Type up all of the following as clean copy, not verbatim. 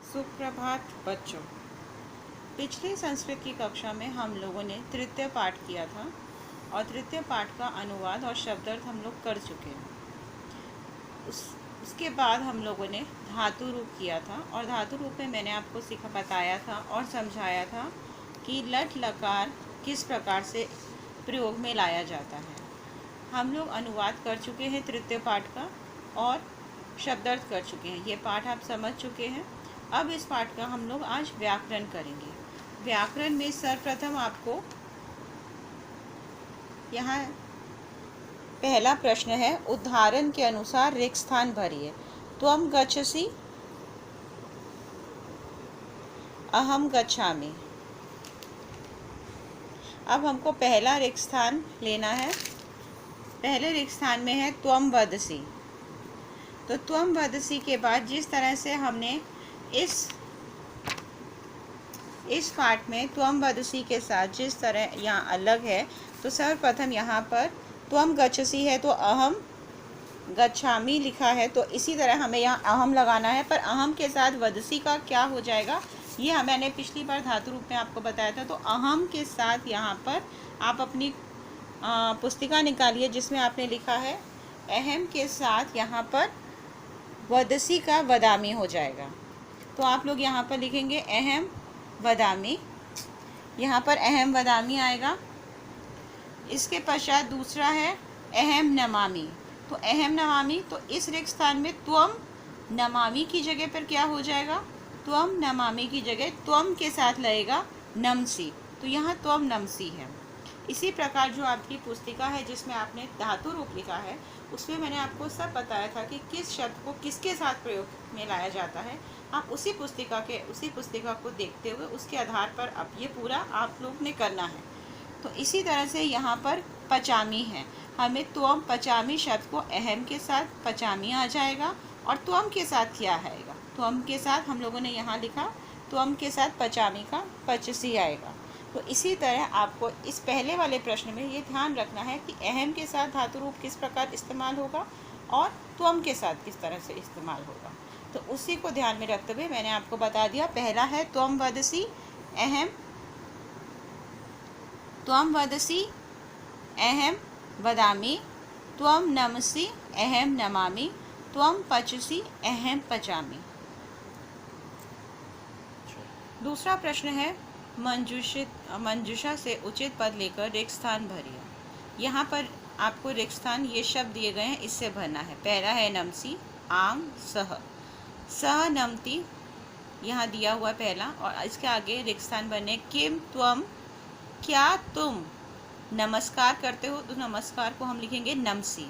सुप्रभात बच्चों। पिछली संस्कृत की कक्षा में हम लोगों ने तृतीय पाठ किया था और तृतीय पाठ का अनुवाद और शब्दार्थ हम लोग कर चुके हैं। उसके बाद हम लोगों ने धातु रूप किया था और धातु रूप में मैंने आपको बताया था और समझाया था कि लट लकार किस प्रकार से प्रयोग में लाया जाता है। हम लोग अनुवाद कर चुके हैं तृतीय पाठ का और शब्दार्थ कर चुके हैं। ये पाठ आप समझ चुके हैं। अब इस पाठ का हम लोग आज व्याकरण करेंगे। व्याकरण में सर्वप्रथम आपको यहाँ पहला प्रश्न है, उदाहरण के अनुसार रिक्त स्थान भरिए। त्वम गच्छसि, अहम गच्छामि। अब हमको पहला रिक्त स्थान लेना है। पहले रिक्त स्थान में है त्वम वदसि। तो त्वम वदसि के बाद जिस तरह से हमने इस पाठ में त्वम वदसि के साथ जिस तरह यहाँ अलग है, तो सर्वप्रथम यहाँ पर त्वम गच्छसि है तो अहम गच्छामि लिखा है, तो इसी तरह हमें यहाँ अहम लगाना है। पर अहम के साथ वदसि का क्या हो जाएगा, ये मैंने पिछली बार धातु रूप में आपको बताया था। तो अहम के साथ यहाँ पर आप अपनी पुस्तिका निकालिए जिसमें आपने लिखा है अहम के साथ यहाँ पर वदसि का वदामी हो जाएगा। तो आप लोग यहाँ पर लिखेंगे अहम वदामी, यहाँ पर अहम वदामी आएगा। इसके पश्चात दूसरा है अहम नमामि। तो अहम नमामि, तो इस रिक्त स्थान में त्वम नमामि की जगह पर क्या हो जाएगा, त्वम नमामि की जगह त्वम के साथ लगेगा नमसी। तो यहाँ त्वम नमसी है। इसी प्रकार जो आपकी पुस्तिका है जिसमें आपने धातु रूप लिखा है, उसमें मैंने आपको सब बताया था कि किस शब्द को किसके साथ प्रयोग में लाया जाता है। आप उसी पुस्तिका को देखते हुए उसके आधार पर अब ये पूरा आप लोग ने करना है। तो इसी तरह से यहाँ पर पचामी है। हमें त्वम पचामी शब्द को अहम के साथ पचामी आ जाएगा और त्वम के साथ क्या आएगा, त्वम के साथ हम लोगों ने यहाँ लिखा त्वम के साथ पचामी का पचसी आएगा। तो इसी तरह आपको इस पहले वाले प्रश्न में ये ध्यान रखना है कि अहम के साथ धातु रूप किस प्रकार इस्तेमाल होगा और त्वम के साथ किस तरह से इस्तेमाल होगा। तो उसी को ध्यान में रखते हुए मैंने आपको बता दिया। पहला है त्वम वदसि अहम, त्वम वदसि अहम वदामि, त्वम नमसि अहम नमामि, त्वम पचसि अहम पचामि। दूसरा प्रश्न है, मंजूषा से उचित पद लेकर रिक्त स्थान भरिए। यहाँ पर आपको रिक्त स्थान ये शब्द दिए गए हैं, इससे भरना है। पहला है नमसी, आम, सह नमति, यहाँ दिया हुआ पहला, और इसके आगे रिक्त स्थान बने किम त्वम, क्या तुम नमस्कार करते हो, तो नमस्कार को हम लिखेंगे नमसी।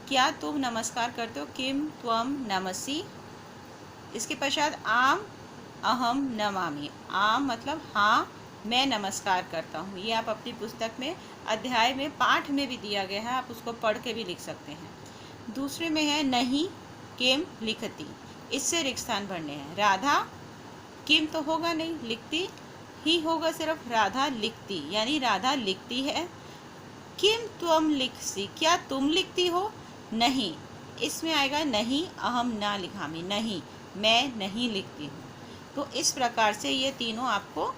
क्या तुम नमस्कार करते हो, किम त्वम नमसी। इसके पश्चात आम अहम नमामि। आम मतलब हाँ मैं नमस्कार करता हूँ। ये आप अपनी पुस्तक में अध्याय में पाठ में भी दिया गया है, आप उसको पढ़ के भी लिख सकते हैं। दूसरे में है नहीं किम लिखती, इससे रिक्त स्थान भरने हैं। राधा किम तो होगा नहीं, लिखती ही होगा सिर्फ। राधा लिखती यानी राधा लिखती है। किम त्वम लिखसी, क्या तुम लिखती हो, नहीं, इसमें आएगा नहीं अहम ना लिखामी, नहीं मैं नहीं लिखती हूँ। तो इस प्रकार से ये तीनों आपको,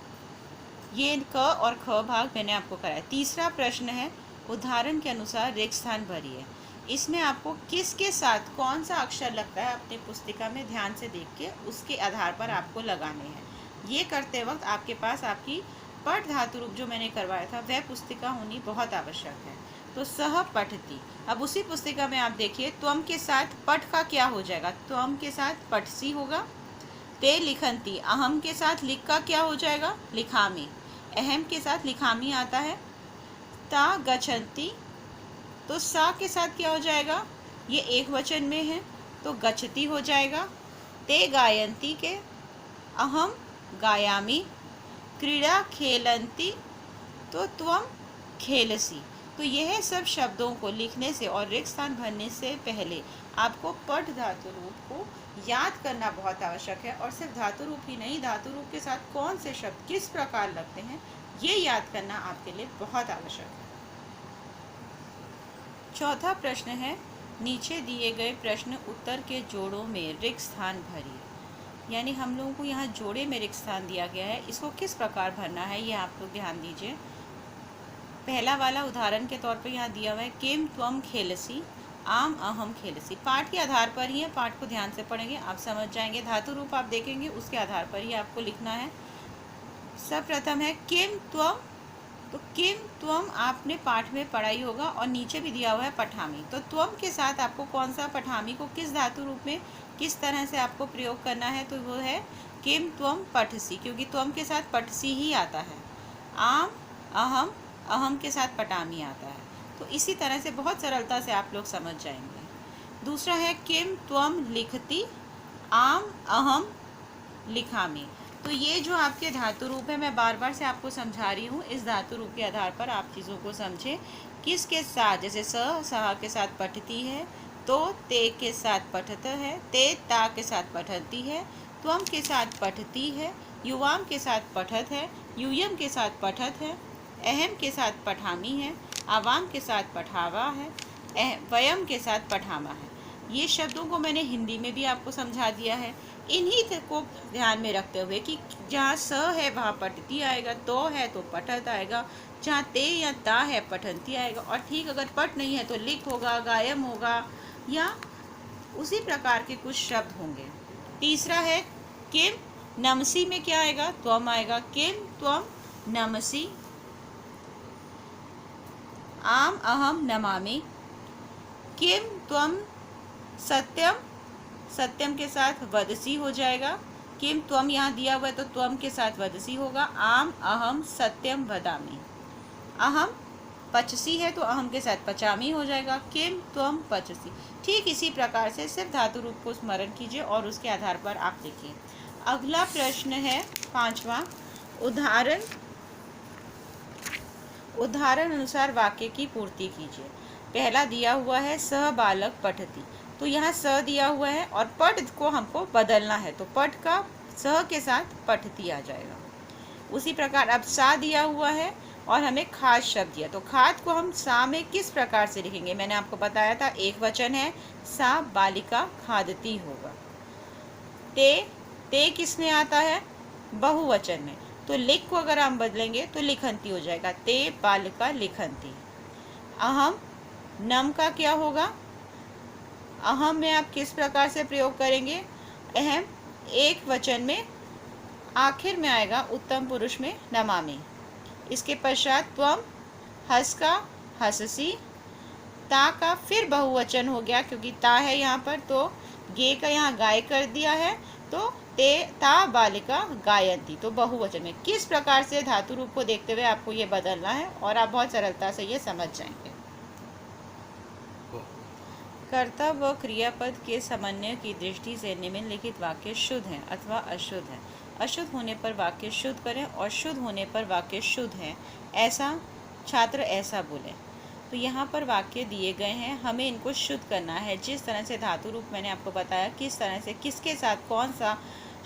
ये क और ख भाग मैंने आपको कराया। तीसरा प्रश्न है, उदाहरण के अनुसार रिक्त स्थान भरिए। इसमें आपको किसके साथ कौन सा अक्षर लगता है अपनी पुस्तिका में ध्यान से देख के उसके आधार पर आपको लगाने हैं। ये करते वक्त आपके पास आपकी पठ धातु रूप जो मैंने करवाया था वह पुस्तिका होनी बहुत आवश्यक है। तो सह पठती, अब उसी पुस्तिका में आप देखिए त्वम के साथ पठ का क्या हो जाएगा, त्वम के साथ पठसी होगा। ते लिखंती, अहम के साथ लिख का क्या हो जाएगा, लिखामी। अहम के साथ लिखामी आता है। ता गच्छन्ति, तो सा के साथ क्या हो जाएगा, ये एक वचन में है तो गच्छति हो जाएगा। ते गायन्ति के अहम गायामी। क्रीड़ा खेलन्ति, तो त्वम खेलसी। तो यह सब शब्दों को लिखने से और रिक्त स्थान भरने से पहले आपको पठ धातु रूप को याद करना बहुत आवश्यक है। और सिर्फ धातु रूप ही नहीं, धातु रूप के साथ कौन से शब्द किस प्रकार लगते हैं ये याद करना आपके लिए बहुत आवश्यक है। चौथा प्रश्न है, नीचे दिए गए प्रश्न उत्तर के जोड़ों में रिक्त स्थान भरिए। यानी हम लोगों को यहाँ जोड़े में रिक्त स्थान दिया गया है, इसको किस प्रकार भरना है ये आप लोग ध्यान दीजिए। पहला वाला उदाहरण के तौर पे यहाँ दिया हुआ है किम त्वम खेलसी आम अहम खेलसी। पाठ के आधार पर ही है, पाठ को ध्यान से पढ़ेंगे आप समझ जाएंगे। धातु रूप आप देखेंगे उसके आधार पर ही आपको लिखना है। सर्वप्रथम है किम त्वम, तो किम त्वम आपने पाठ में पढ़ा ही होगा और नीचे भी दिया हुआ है पठामी। तो त्वम के साथ आपको कौन सा पठामी को किस धातु रूप में किस तरह से आपको प्रयोग करना है, तो वो है किम त्वम पठसी, क्योंकि त्वम के साथ पठसी ही आता है। आम अहम, अहम के साथ पटामी आता है। तो इसी तरह से बहुत सरलता से आप लोग समझ जाएंगे। दूसरा है किम त्वम लिखती आम अहम लिखामी। तो ये जो आपके धातु रूप है, मैं बार बार से आपको समझा रही हूँ, इस धातु रूप के आधार पर आप चीज़ों को समझें। किसके साथ, जैसे सहा के साथ पठती है, तो ते के साथ पठत है, ते ता के साथ पठती है, त्वम के साथ पठती है, युवाम के साथ पठत है, यूयम के साथ पठत है, अहम के साथ पठामी है, आवाम के साथ पठावा है, वयम के साथ पठामा है। ये शब्दों को मैंने हिंदी में भी आपको समझा दिया है। इन्हीं को ध्यान में रखते हुए कि जहाँ स है वहाँ पठती आएगा, तो है तो पठत आएगा, जहाँ ते या ता है पठंती आएगा, और ठीक अगर पठ नहीं है तो लिख होगा, गायम होगा, या उसी प्रकार के कुछ शब्द होंगे। तीसरा है किम नमसी में क्या आएगा, त्वम आएगा। किम त्वम नमसी आम अहम नमामि। किम त्वम सत्यम, सत्यम के साथ वदसी हो जाएगा। किम त्वम यहाँ दिया हुआ है तो त्वम के साथ वदसी होगा। आम अहम सत्यम वदामि। अहम पचसी है तो अहम के साथ पचामी हो जाएगा। किम त्वम पचसी। ठीक इसी प्रकार से सिर्फ धातु रूप को स्मरण कीजिए और उसके आधार पर आप लिखिए। अगला प्रश्न है 5वां, उदाहरण अनुसार वाक्य की पूर्ति कीजिए। पहला दिया हुआ है सह बालक पठती, तो यहाँ स दिया हुआ है और पठ को हमको बदलना है, तो पठ का सह के साथ पठती आ जाएगा। उसी प्रकार अब सा दिया हुआ है और हमें खाद शब्द दिया, तो खाद को हम सा में किस प्रकार से लिखेंगे, मैंने आपको बताया था एक वचन है, सा बालिका खादती होगा। ते किस में आता है, बहुवचन में, तो लिख को अगर हम बदलेंगे तो लिखंती हो जाएगा, ते बालिका लिखंती। अहम नम का क्या होगा, अहम में आप किस प्रकार से प्रयोग करेंगे, अहम एक वचन में आखिर में आएगा, उत्तम पुरुष में नमामि। इसके पश्चात त्वम हस का हससी, ता का फिर बहुवचन हो गया क्योंकि ता है यहाँ पर, तो गे का यहाँ गाय कर दिया है, तो ते ता बालिका गायंती, तो बहुवचन में। किस प्रकार से धातु रूप को देखते हुए आपको ये बदलना है और आप बहुत सरलता से ये समझ जाएंगे। कर्ता व क्रियापद के समन्वय की दृष्टि से निम्नलिखित वाक्य शुद्ध हैं अथवा अशुद्ध हैं। अशुद्ध होने पर वाक्य शुद्ध करें और शुद्ध होने पर वाक्य शुद्ध हैं, ऐसा छात्र ऐसा बोलें। तो यहाँ पर वाक्य दिए गए हैं, हमें इनको शुद्ध करना है। जिस तरह से धातु रूप मैंने आपको बताया, किस तरह से किसके साथ कौन सा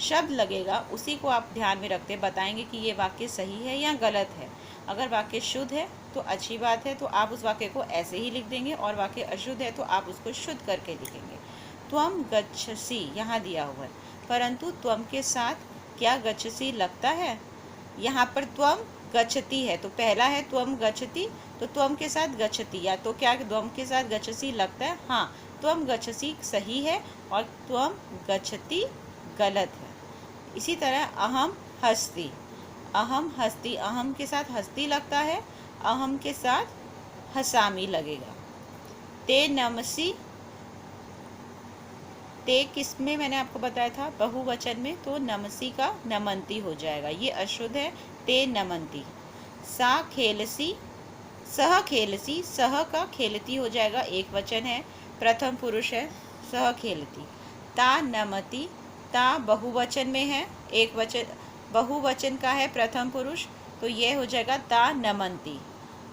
शब्द लगेगा, उसी को आप ध्यान में रखते बताएंगे कि ये वाक्य सही है या गलत है। अगर वाक्य शुद्ध है तो अच्छी बात है, तो आप उस वाक्य को ऐसे ही लिख देंगे, और वाक्य अशुद्ध है तो आप उसको शुद्ध करके लिखेंगे। त्वम गच्छसि यहाँ दिया हुआ है, परंतु त्वम के साथ क्या गच्छसि लगता है, यहाँ पर त्वम गच्छति है, तो पहला है त्वम गच्छति, तो त्वम के साथ गच्छति, या तो क्या त्वम के साथ गच्छसि लगता है, हाँ त्वम गच्छसि सही है और त्वम गच्छति गलत है। इसी तरह अहम हस्ति, अहम हस्ति, अहम के साथ हस्ति लगता है, अहम के साथ हसामी लगेगा। ते नमसी, ते किस में मैंने आपको बताया था, बहुवचन में, तो नमसी का नमंती हो जाएगा, ये अशुद्ध है, ते नमंती। सा खेलसी, सह खेलसी, सह का खेलती हो जाएगा, एक वचन है, प्रथम पुरुष है, सह खेलती। ता नमति, ता बहुवचन में है, एक वचन बहुवचन का है, प्रथम पुरुष, तो ये हो जाएगा ता नमंती।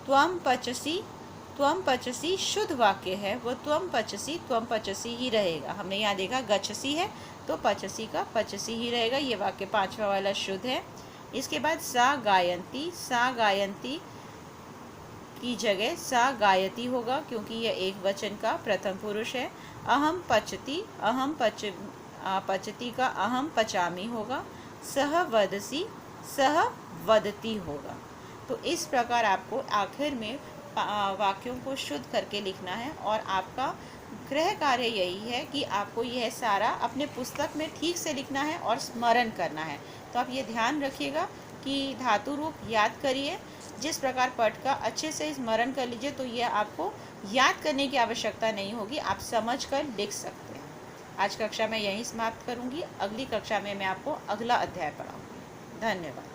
त्वम पचसी, त्वम पचसी शुद्ध वाक्य है, वो त्वम पचसी ही रहेगा। हमने यहाँ देखा गच्छसी है तो पचसी का पचसी ही रहेगा, ये वाक्य 5वां वाला शुद्ध है। इसके बाद सा गायंती, सा गायंती की जगह सा गायती होगा क्योंकि यह एक वचन का प्रथम पुरुष है। अहम पचती, पचती का अहम पचामी होगा, सह वदसी सह वदती होगा। तो इस प्रकार आपको आखिर में वाक्यों को शुद्ध करके लिखना है और आपका गृह कार्य यही है कि आपको यह सारा अपने पुस्तक में ठीक से लिखना है और स्मरण करना है। तो आप ये ध्यान रखिएगा कि धातु रूप याद करिए, जिस प्रकार पठ का अच्छे से स्मरण कर लीजिए तो यह आपको याद करने की आवश्यकता नहीं होगी, आप समझ कर लिख सकते हैं। आज कक्षा मैं यहीं समाप्त करूंगी। अगली कक्षा में मैं आपको अगला अध्याय पढ़ाऊंगी। धन्यवाद।